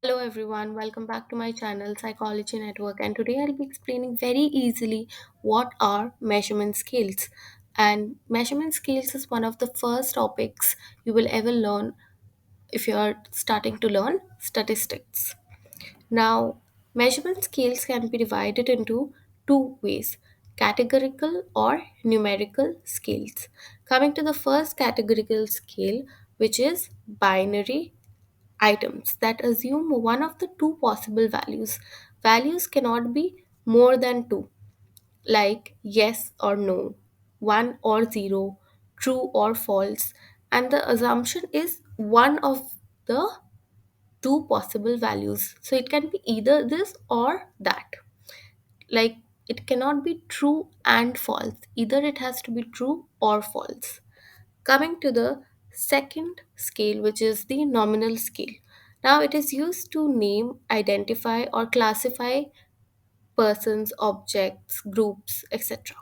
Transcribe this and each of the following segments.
Hello everyone, welcome back to my channel Psychology Network, and today I'll be explaining very easily what are measurement scales. And measurement scales is one of the first topics you will ever learn if you are starting to learn statistics. Now, measurement scales can be divided into two ways: categorical or numerical scales. Coming to the first categorical scale, which is binary items that assume one of the two possible values. Values cannot be more than two, like yes or no, 1 or 0, true or false, and the assumption is one of the two possible values. So it can be either this or that. Like it cannot be true and false, either it has to be true or false. Coming to the second scale, which is the nominal scale. Now, it is used to name, identify, or classify persons, objects, groups, etc.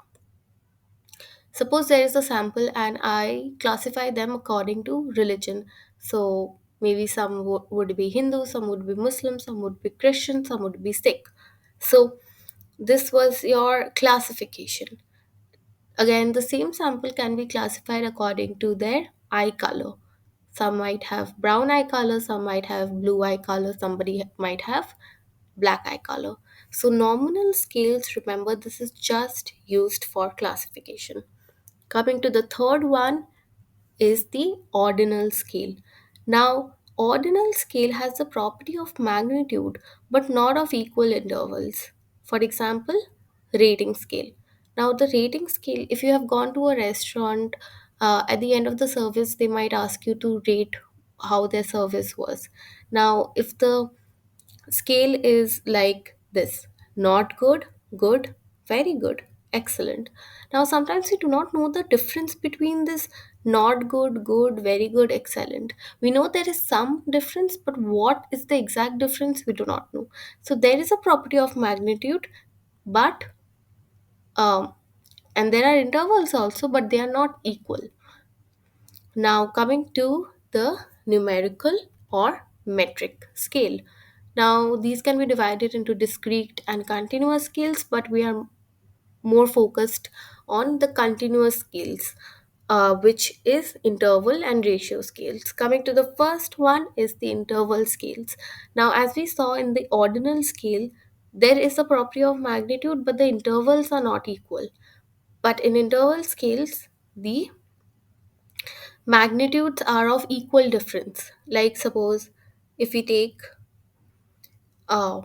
Suppose there is a sample and I classify them according to religion. So, maybe some would be Hindu, some would be Muslim, some would be Christian, some would be Sikh. So, this was your classification. Again, the same sample can be classified according to their eye color. Some might have brown eye color, some might have blue eye color, somebody might have black eye color. So, nominal scales, remember, this is just used for classification. Coming to the third one is the ordinal scale. Now, ordinal scale has the property of magnitude but not of equal intervals. For example, rating scale. Now, the rating scale, if you have gone to a restaurant, at the end of the service, they might ask you to rate how their service was. Now, if the scale is like this: not good, good, very good, excellent. Now, sometimes we do not know the difference between this not good, good, very good, excellent. We know there is some difference, but what is the exact difference, we do not know. So, there is a property of magnitude, but um, and there are intervals also, but they are not equal. Now, coming to the numerical or metric scale. Now, these can be divided into discrete and continuous scales, but we are more focused on the continuous scales, which is interval and ratio scales. Coming to the first one is the interval scales. Now, as we saw in the ordinal scale, there is a property of magnitude, but the intervals are not equal. But in interval scales, the magnitudes are of equal difference. Like suppose if we take uh,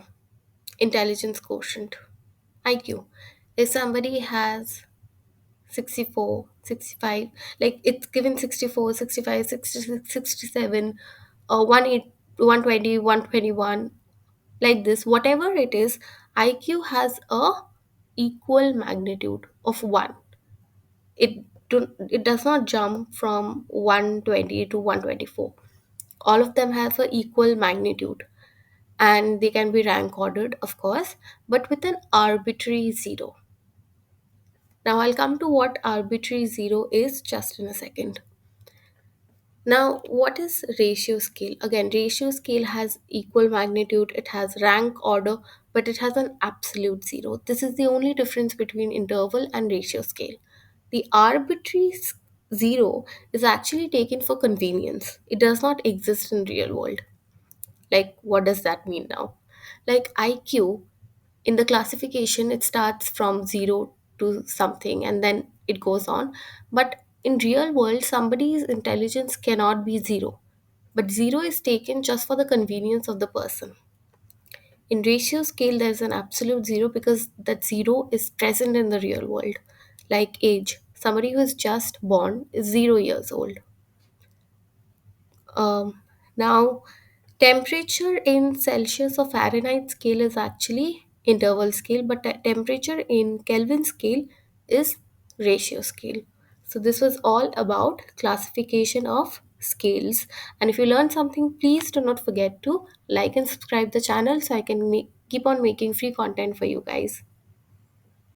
intelligence quotient, IQ. If somebody has 64, 65, like it's given 64, 65, 66, 67, 18, 120, 121, like this, whatever it is, IQ has a equal magnitude of 1. It does not jump from 120 to 124. All of them have a equal magnitude, and they can be rank ordered, of course, but with an arbitrary zero. Now, I'll come to what arbitrary zero is just in a second. Now, what is ratio scale? Again, ratio scale has equal magnitude, it has rank order, but it has an absolute zero. This is the only difference between interval and ratio scale. The arbitrary zero is actually taken for convenience. It does not exist in real world. Like, what does that mean now? Like IQ, in the classification, it starts from 0 to something and then it goes on. But in real world, somebody's intelligence cannot be 0. But 0 is taken just for the convenience of the person. In ratio scale, there's an absolute 0 because that 0 is present in the real world. Like age. Somebody who is just born is 0 years old. Now, temperature in Celsius or Fahrenheit scale is actually interval scale, but temperature in Kelvin scale is ratio scale. So, this was all about classification of scales. And if you learned something, please do not forget to like and subscribe the channel so I can keep on making free content for you guys.